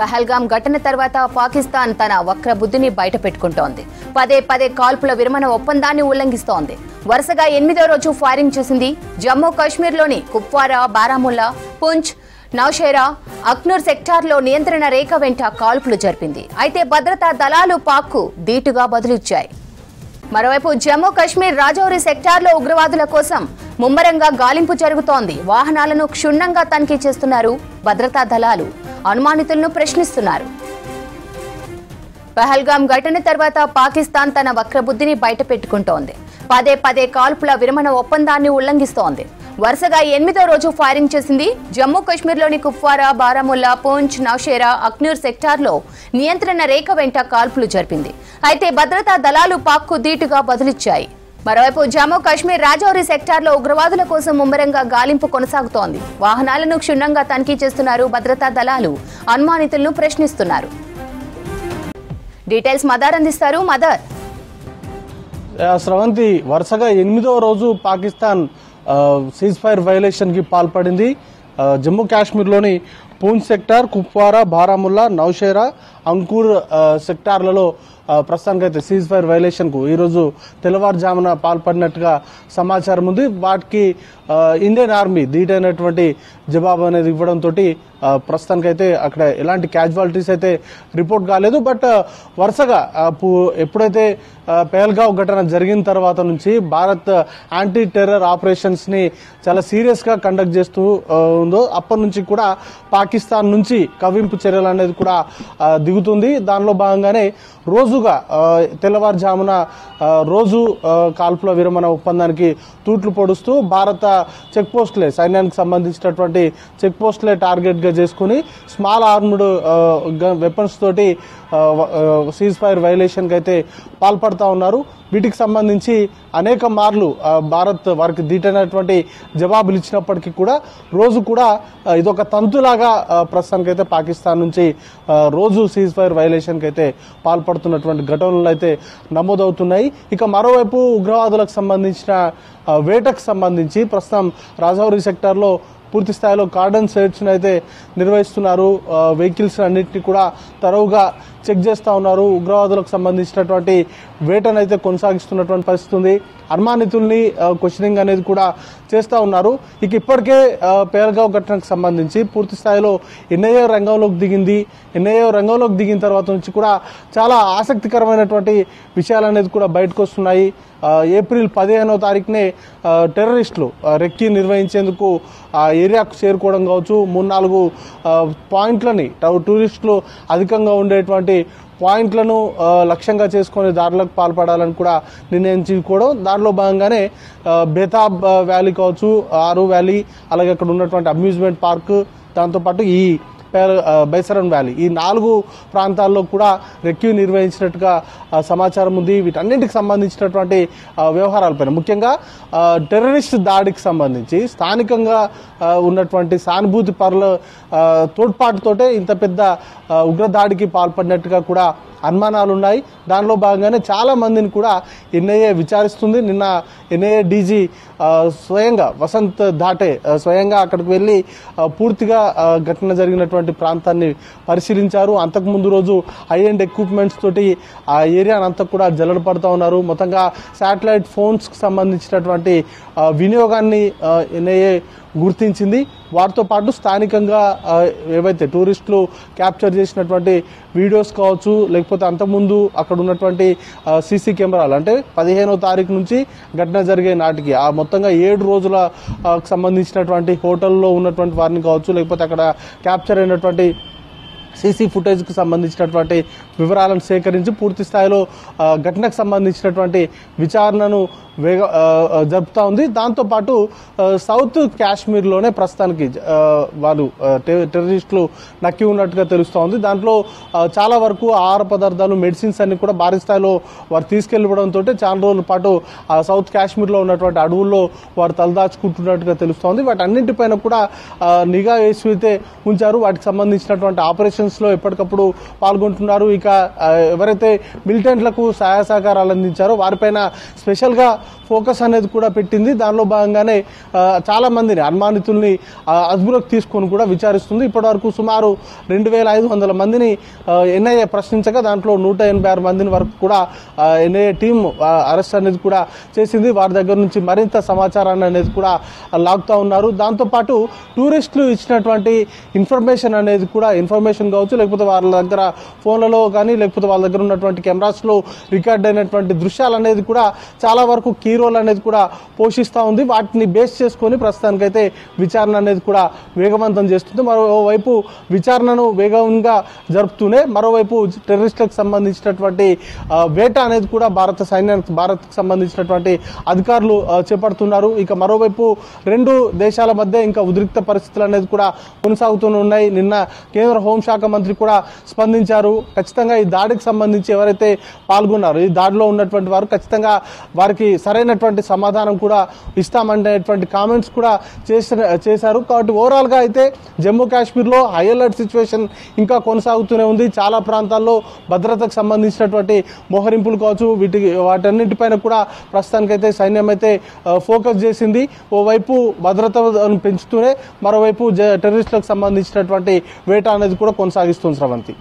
పహల్గాం ఘటన తర్వాత పాకిస్తాన్ తన వక్ర బుద్ధిని బయటపెట్టుకుంటోంది. పదే కాల్పుల విరమణ ఒప్పందాన్ని ఉల్లంఘిస్తోంది. వరుసగా 8వ రోజు ఫైరింగ్ చేసింది. జమ్మూ కాశ్మీర్లోని కుప్వారా, బారాముల్లా, పుంచ్, నౌషేరా, అఖ్నూర్ సెక్టార్లో నియంత్రణ రేఖ వెంట కాల్పులు జరిపింది. అయితే భద్రతా దళాలు పాక్కు ధీటుగా బదులిచ్చాయి. మరోవైపు జమ్మూ కాశ్మీర్ రాజౌరి సెక్టార్లో ఉగ్రవాదుల కోసం ముమ్మరంగా గాలింపు జరుగుతోంది. వాహనాలను క్షుణ్ణంగా తనిఖీ చేస్తున్నారు భద్రతా దళాలు. అనుమానితులను ప్రశ్నిస్తున్నారు. పహల్గాం ఘటన తర్వాత పాకిస్తాన్ తన వక్రబుద్ధిని బయటపెట్టుకుంటోంది. పదే కాల్పుల విరమణ ఒప్పందాన్ని ఉల్లంఘిస్తోంది. వరుసగా 8వ రోజు ఫైరింగ్ చేసింది. జమ్మూ కాశ్మీర్లోని కుప్వారా, బారాముల్లా, పూంచ్, నౌషేరా, అఖ్నూర్ సెక్టార్లో నియంత్రణ రేఖ వెంట కాల్పులు జరిపింది. అయితే భద్రతా దళాలు పాక్కు ధీటుగా బదులిచ్చాయి. మరోవైపు జమ్మూ కాశ్మీర్ రాజౌరి సెక్టార్లో ఉగ్రవాదుల కోసం ముమ్మరంగా గాలింపు కొనసాగుతోంది. వాహనాలను క్షుణ్ణంగా తనిఖీ చేస్తున్నారు భద్రతా దళాలు. అనుమానితులను ప్రశ్నిస్తున్నారు. డీటెయిల్స్ మదర్ అందిస్తారు. మదర్, స్రవంతి, వరుసగా 8వ రోజు పాకిస్తాన్ సీజ్ ఫైర్ వైలేషన్ కి పాల్పడింది. జమ్మూ కాశ్మీర్లోని పూంచ్ సెక్టార్, కుప్వారా, బారాముల్లా, నౌషేరా, అంకూర్ సెక్టార్లలో ప్రస్తుతానికైతే సీజ్ ఫైర్ వైలేషన్ కు ఈరోజు తెల్లవారుజామున పాల్పడినట్టుగా సమాచారం ఉంది. వాటికి ఇండియన్ ఆర్మీ ధీటైనటువంటి జవాబు అనేది ఇవ్వడంతో ప్రస్తుతానికైతే అక్కడ ఎలాంటి క్యాజువాలిటీస్ అయితే రిపోర్ట్ కాలేదు. బట్ వరుసగా ఎప్పుడైతే పహల్గావ్ ఘటన జరిగిన తర్వాత నుంచి భారత్ యాంటీ టెర్రర్ ఆపరేషన్స్ ని చాలా సీరియస్ గా కండక్ట్ చేస్తూ ఉందో అప్పటి నుంచి కూడా పాకిస్తాన్ నుంచి కవ్వింపు చర్యలు అనేది కూడా దిగుతుంది. దానిలో భాగంగానే రోజుగా తెల్లవారుజామున రోజు కాల్పుల విరమణ ఒప్పందానికి తూట్లు పొడుస్తూ భారత చెక్ పోస్టులే, సైన్యానికి సంబంధించినటువంటి చెక్ పోస్టులే టార్గెట్ గా చేసుకుని స్మాల్ ఆర్మ్డ్ వెపన్స్ తోటి సీజ్ ఫైర్ వైలేషన్ కి అయితే పాల్పడతా ఉన్నారు. వీటికి సంబంధించి అనేక మార్లు భారత్ వారికి ధీటైనటువంటి జవాబులు ఇచ్చినప్పటికీ కూడా రోజు కూడా ఇదొక తంతులాగా ప్రస్తుతానికైతే పాకిస్తాన్ నుంచి రోజు సీజ్ ఫైర్ వైలేషన్ కి అయితే పాల్పడుతున్నటువంటి ఘటనలు అయితే నమోదవుతున్నాయి. ఇక మరోవైపు ఉగ్రవాదులకు సంబంధించిన వేటకు సంబంధించి ప్రస్తుతం రాజౌరి సెక్టార్లో పూర్తి స్థాయిలో కార్డన్ సెర్చ్ అయితే నిర్వహిస్తున్నారు. వెహికల్స్ అన్నింటినీ కూడా తరవుగా చెక్ చేస్తూ ఉన్నారు. ఉగ్రవాదులకు సంబంధించినటువంటి వేటనైతే కొనసాగిస్తున్నటువంటి పరిస్థితి ఉంది. అనుమానితుల్ని క్వశ్చనింగ్ అనేది కూడా చేస్తూ ఉన్నారు. ఇక ఇప్పటికే పహల్గావ్ ఘటనకు సంబంధించి పూర్తి స్థాయిలో ఎన్ఐఏ రంగంలోకి దిగింది. ఎన్ఐఏ రంగంలోకి దిగిన తర్వాత నుంచి కూడా చాలా ఆసక్తికరమైనటువంటి విషయాలు అనేది కూడా బయటకు వస్తున్నాయి. ఏప్రిల్ 15వ తారీఖునే టెర్రరిస్టులు రెక్కి నిర్వహించేందుకు ఆ ఏరియాకు చేరుకోవడం కావచ్చు, 3-4 పాయింట్లని టూరిస్టులు అధికంగా ఉండేటువంటి పాయింట్లను లక్ష్యంగా చేసుకుని దాడులకు పాల్పడాలని కూడా నిర్ణయించుకోవడం. దానిలో భాగంగానే బేతాబ్ వ్యాలీ కావచ్చు, ఆరు వ్యాలీ, అలాగే అక్కడ ఉన్నటువంటి అమ్యూజ్మెంట్ పార్క్, దాంతోపాటు ఈ బైసరన్ వ్యాలీ, ఈ 4 ప్రాంతాల్లో కూడా రెక్యూ నిర్వహించినట్టుగా సమాచారం ఉంది. వీటన్నింటికి సంబంధించినటువంటి వ్యవహారాలపైన ముఖ్యంగా టెర్రరిస్ట్ దాడికి సంబంధించి స్థానికంగా ఉన్నటువంటి సానుభూతి పరుల తోడ్పాటుతోటే ఇంత పెద్ద ఉగ్రదాడికి పాల్పడినట్టుగా కూడా అనుమానాలున్నాయి. దానిలో భాగంగానే చాలా మందిని కూడా ఎన్ఐఏ విచారిస్తుంది. నిన్న ఎన్ఐఏ డీజీ స్వయంగా వసంత్ ధాటే స్వయంగా అక్కడికి వెళ్ళి పూర్తిగా ఘటన జరిగినటువంటి ప్రాంతాన్ని పరిశీలించారు. అంతకుముందు రోజు హై అండ్ ఎక్విప్మెంట్స్ తోటి ఆ ఏరియానంతా కూడా జల్లెడ పడుతూ ఉన్నారు. మొత్తంగా శాటిలైట్ ఫోన్స్కి సంబంధించినటువంటి వినియోగాన్ని ఎన్ఐఏ గుర్తించింది. వాటితో పాటు స్థానికంగా ఏవైతే టూరిస్టులు క్యాప్చర్ చేసినటువంటి వీడియోస్ కావచ్చు, లేకపోతే అంతకుముందు అక్కడ ఉన్నటువంటి సీసీ కెమెరాలు, అంటే 15వ తారీఖు నుంచి ఘటన జరిగే నాటికి ఆ మొత్తంగా 7 రోజుల సంబంధించినటువంటి హోటల్లో ఉన్నటువంటి వారిని కావచ్చు, లేకపోతే అక్కడ క్యాప్చర్ అయినటువంటి సీసీ ఫుటేజ్కు సంబంధించినటువంటి వివరాలను సేకరించి పూర్తి స్థాయిలో ఘటనకు సంబంధించినటువంటి విచారణను జరుపుతా ఉంది. దాంతోపాటు సౌత్ కాశ్మీర్లోనే ప్రస్తుతానికి వాళ్ళు టెర్రరిస్టులు నక్కి ఉన్నట్టుగా తెలుస్తూ ఉంది. దాంట్లో చాలా వరకు ఆహార పదార్థాలు, మెడిసిన్స్ అన్ని కూడా భారీ స్థాయిలో వారు తీసుకెళ్లిపోవడంతో చాలా రోజుల పాటు సౌత్ కాశ్మీర్లో ఉన్నటువంటి అడవుల్లో వారు తలదాచుకుంటున్నట్టుగా తెలుస్తోంది. వాటన్నింటిపైన కూడా నిఘా వేసి అయితే ఉంచారు. వాటికి సంబంధించినటువంటి ఆపరేషన్స్ లో ఎప్పటికప్పుడు పాల్గొంటున్నారు. ఇక ఎవరైతే మిలిటెంట్లకు సహాయ సహకారాలు అందించారో వారిపైన స్పెషల్ గా ఫోకస్ అనేది కూడా పెట్టింది. దానిలో భాగంగానే చాలా మందిని అనుమానితుల్ని అదుపులోకి తీసుకొని కూడా విచారిస్తుంది. ఇప్పటివరకు సుమారు 2500 మందిని ఎన్ఐఏ ప్రశ్నించగా దాంట్లో 186 మందిని వరకు కూడా ఎన్ఐఏ టీం అరెస్ట్ అనేది కూడా చేసింది. వారి దగ్గర నుంచి మరింత సమాచారాన్ని అనేది కూడా లాగుతూ ఉన్నారు. దాంతోపాటు టూరిస్టులు ఇచ్చినటువంటి ఇన్ఫర్మేషన్ అనేది కూడా ఇన్ఫర్మేషన్ కావచ్చు, లేకపోతే వాళ్ళ దగ్గర ఫోన్లలో కానీ లేకపోతే వాళ్ళ దగ్గర ఉన్నటువంటి కెమెరాస్లో రికార్డ్ అయినటువంటి దృశ్యాలు అనేది కూడా చాలా వరకు కీ రోల్ అనేది కూడా పోషిస్తూ ఉంది. వాటిని బేస్ చేసుకొని ప్రస్తుతానికైతే విచారణ అనేది కూడా వేగవంతం చేస్తుంది. మరోవైపు విచారణను వేగంగా జరుపుతూనే మరోవైపు టెర్రరిస్టులకు సంబంధించినటువంటి వేట అనేది కూడా భారత్కు సంబంధించినటువంటి అధికారులు చేపడుతున్నారు. ఇక మరోవైపు రెండు దేశాల మధ్య ఇంకా ఉద్రిక్త పరిస్థితులు అనేది కూడా కొనసాగుతూనే ఉన్నాయి. నిన్న కేంద్ర హోంశాఖ మంత్రి కూడా స్పందించారు. ఖచ్చితంగా ఈ దాడికి సంబంధించి ఎవరైతే పాల్గొన్నారో ఈ దాడిలో ఉన్నటువంటి వారు ఖచ్చితంగా వారికి సరైనటువంటి సమాధానం కూడా ఇస్తామనేటువంటి కామెంట్స్ కూడా చేశారు. కాబట్టి ఓవరాల్గా అయితే జమ్మూ కాశ్మీర్లో హై అలర్ట్ సిచ్యువేషన్ ఇంకా కొనసాగుతూనే ఉంది. చాలా ప్రాంతాల్లో భద్రతకు సంబంధించినటువంటి మోహరింపులు కావచ్చు, వాటన్నిటిపైన కూడా ప్రస్తుతానికైతే సైన్యం అయితే ఫోకస్ చేసింది. ఓవైపు భద్రతను పెంచుతూనే మరోవైపు టెర్రరిస్టులకు సంబంధించినటువంటి వేట అనేది కూడా కొనసాగిస్తుంది. స్రవంతి.